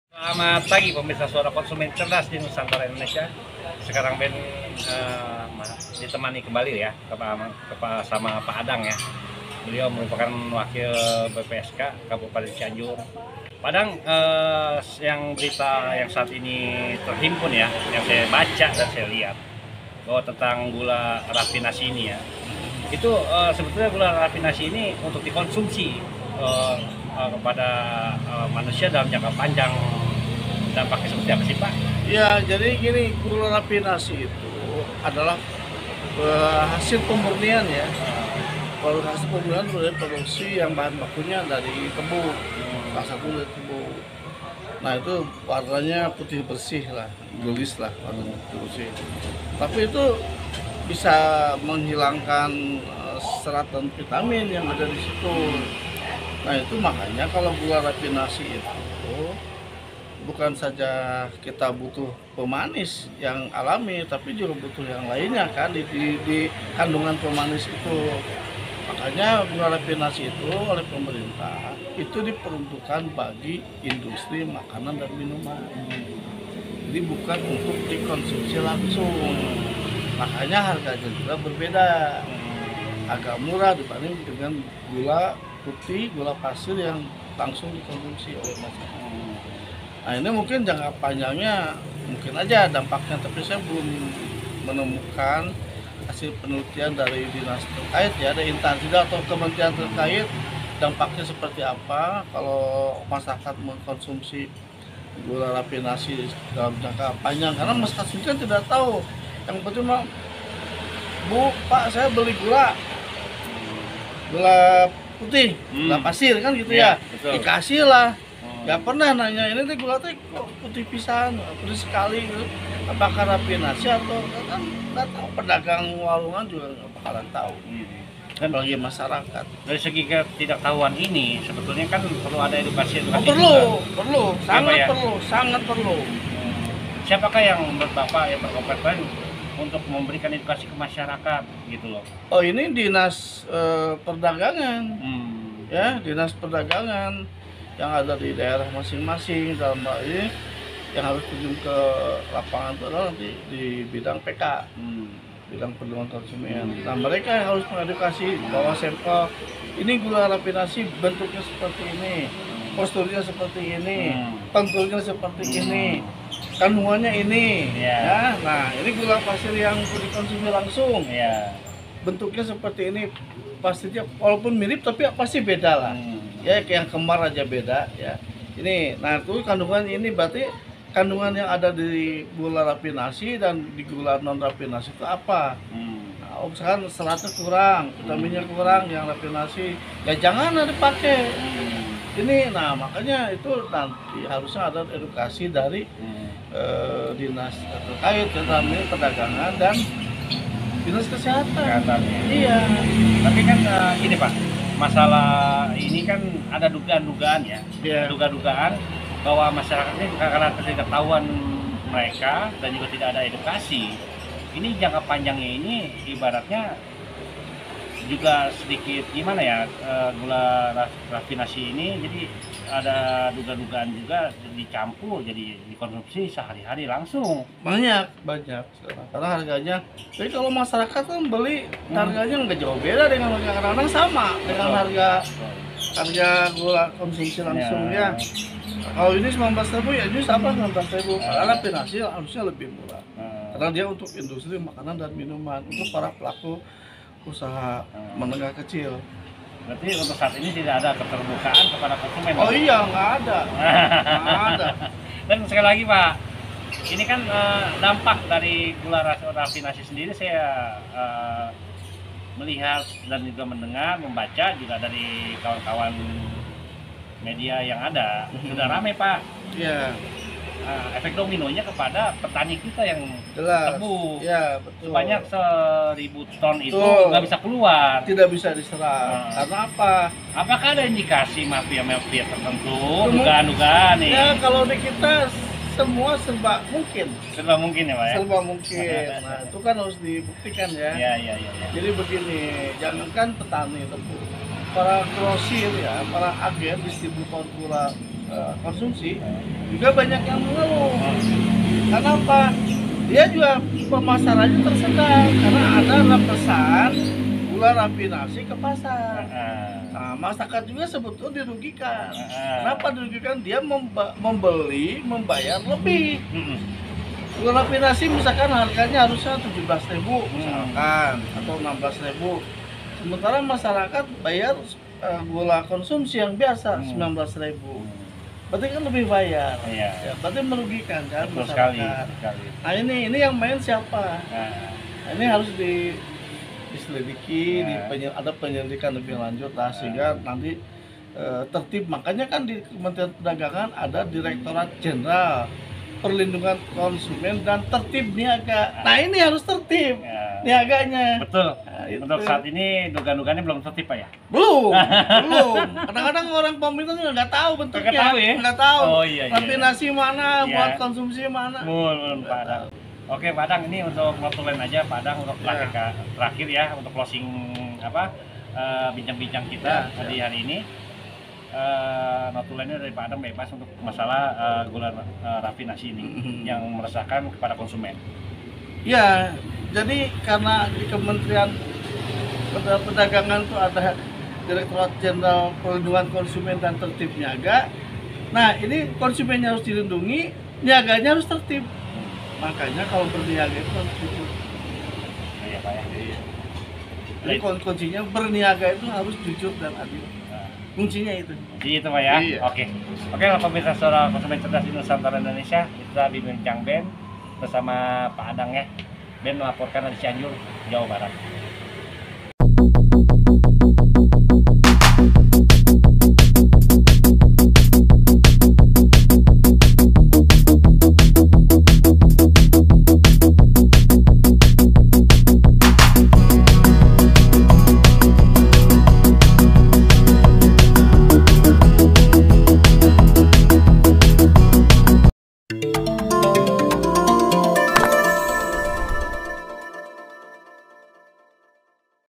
Selamat pagi pemirsa Suara Konsumen Cerdas di Nusantara Indonesia. Sekarang Ben ditemani kembali ya sama Pak Adang ya. Beliau merupakan wakil BPSK Kabupaten Cianjur. Pak Adang, yang berita yang saat ini terhimpun ya, yang saya baca dan saya lihat bahwa tentang gula rafinasi ini ya, itu sebetulnya gula rafinasi ini untuk dikonsumsi kepada manusia dalam jangka panjang. Dampaknya seperti apa sih Pak? Ya, jadi gini, gula rafinasi itu adalah hasil pemurnian ya. Kalau hasil pemurnian dari produksi yang bahan bakunya dari tebu, rasa gula tebu. Nah itu warnanya putih bersih lah, gelis lah warnanya putih bersih. Tapi itu bisa menghilangkan serat dan vitamin yang ada di situ. Nah itu makanya kalau gula rafinasi itu bukan saja kita butuh pemanis yang alami, tapi juga butuh yang lainnya kan di kandungan pemanis itu. Makanya gula rafinasi itu oleh pemerintah itu diperuntukkan bagi industri makanan dan minuman. Jadi bukan untuk dikonsumsi langsung. Makanya harganya juga berbeda. Agak murah dibanding dengan gula putih, gula pasir yang langsung dikonsumsi oleh masyarakat. Nah ini mungkin jangka panjangnya mungkin aja dampaknya, tapi saya belum menemukan hasil penelitian dari dinas terkait ya, ada instansi atau kementerian terkait dampaknya seperti apa kalau masyarakat mengkonsumsi gula rafinasi dalam jangka panjang, karena masyarakat sendiri kan tidak tahu. Yang penting mah, Bu, Pak, saya beli gula putih, gula pasir kan gitu ya, dikasih lah. Gak pernah nanya ini teh gula teh kok putih pisan, putih sekali gitu. Apakah rafinasi atau kan nggak tahu, pedagang warungan juga nggak bakalan tahu. Kan bagi masyarakat. Dari segi ketidaktahuan ini sebetulnya kan perlu ada edukasi Perlu, sangat perlu. Siapakah yang menurut Bapak yang berkompeten untuk memberikan edukasi ke masyarakat gitu loh? Oh ini dinas perdagangan, ya dinas perdagangan yang ada di daerah masing-masing. Dalam hal ini yang harus terjun ke lapangan itu adalah di bidang PK, bidang perlindungan konsumen. Nah mereka yang harus mengedukasi bahwa sampel ini gula rafinasi bentuknya seperti ini, posturnya seperti ini, tentunya seperti ini, kandungannya ini, ya. Nah ini gula pasir yang dikonsumsi langsung, bentuknya seperti ini, pastinya walaupun mirip tapi pasti beda lah. Ya kayak yang kemar aja beda ya. Ini, nah itu kandungan ini berarti kandungan yang ada di gula rafinasi dan di gula non rafinasi itu apa? Nah, misalkan seratnya kurang, vitaminnya kurang, yang rafinasi ya jangan dipakai. Ini, nah makanya itu nanti harusnya ada edukasi dari dinas terkait tentang perdagangan dan dinas kesehatan. Iya. Tapi kan ini Pak, masalah ini kan ada dugaan-dugaan ya, dugaan bahwa masyarakat ini karena ketidaktahuan mereka dan juga tidak ada edukasi, ini jangka panjangnya ini ibaratnya juga sedikit gimana ya, gula rafinasi ini jadi ada dugaan juga dicampur jadi dikonsumsi sehari-hari langsung banyak karena harganya. Jadi kalau masyarakat kan beli harganya nggak jauh beda dengan harga, kadang-kadang sama dengan harga gula konsumsi langsung ya. Kalau ini 19.000 ya ini sama 19.000, padahal rafinasi harusnya lebih murah karena dia untuk industri makanan dan minuman, untuk para pelaku usaha menengah kecil. Berarti untuk saat ini tidak ada keterbukaan kepada konsumen. Oh iya, nggak ada. Dan sekali lagi Pak, ini kan dampak dari gula rafinasi sendiri saya melihat dan juga mendengar, membaca juga dari kawan-kawan media yang ada, sudah ramai Pak. Iya. Efek dominonya kepada petani kita yang tebu. Ya, betul. Sebanyak 1.000 ton itu nggak bisa keluar. Tidak bisa diserap. Karena apa? Apakah ada indikasi mafia-mafia tertentu? Dugaan-dugaan nih. Ya kalau di kita semua serba mungkin. Serba mungkin ya Pak ya? Serba mungkin. Nah itu kan harus dibuktikan ya. Iya. Jadi begini, jangankan petani tebu, para grosir ya, para agen distributor gula konsumsi juga banyak yang mengeluh. Kenapa? Dia juga pemasarannya tersendat karena ada pesan gula rafinasi ke pasar. Nah, masyarakat juga sebetulnya dirugikan. Kenapa dirugikan? Dia membeli, membayar lebih. Gula rafinasi misalkan harganya harusnya 17.000 misalkan atau 16.000. Sementara masyarakat bayar gula konsumsi yang biasa 19.000. Berarti kan lebih bayar. Iya. Ya, berarti merugikan kan Betul masyarakat. sekali. Nah, ini yang main siapa? Nah, Nah, ini harus diselidiki, Ya. ada penyelidikan lebih lanjut lah sehingga nanti tertib. Makanya kan di Kementerian Perdagangan ada Direktorat Jenderal Perlindungan Konsumen dan Tertib Niaga. Nah, ini harus tertib ya. niaganya. Betul. Nah, itu. Untuk saat ini dugaan-dugaannya belum tertib Pak ya? Belum. Kadang-kadang orang pemerintah juga nggak tahu bentuknya. Nggak tahu ya? Nggak tahu. Oh, iya. Rafinasi mana, Iya. buat konsumsi mana. Belum Pak Adang. Oke Pak Adang, ini untuk notulen aja Pak Adang untuk terakhir ya untuk closing bincang-bincang kita Ya. di hari ini. Notulennya dari Pak Adang bebas untuk masalah gula rafinasi ini yang meresahkan kepada konsumen. Ya, jadi karena di Kementerian Perdagangan itu ada Direktorat Jenderal Perlindungan Konsumen dan Tertib Niaga. Nah, ini konsumennya harus dilindungi, niaganya harus tertib. Makanya kalau berniaga itu harus jujur. Iya Pak ya. Jadi kuncinya berniaga itu harus jujur dan adil. Kuncinya itu. Jadi itu Pak ya. Iya. Oke. Oke, pemirsa Suara Konsumen Cerdas di Nusantara Indonesia, kita bincang Ben bersama Pak Adang ya. Ben melaporkan dari Cianjur, Jawa Barat.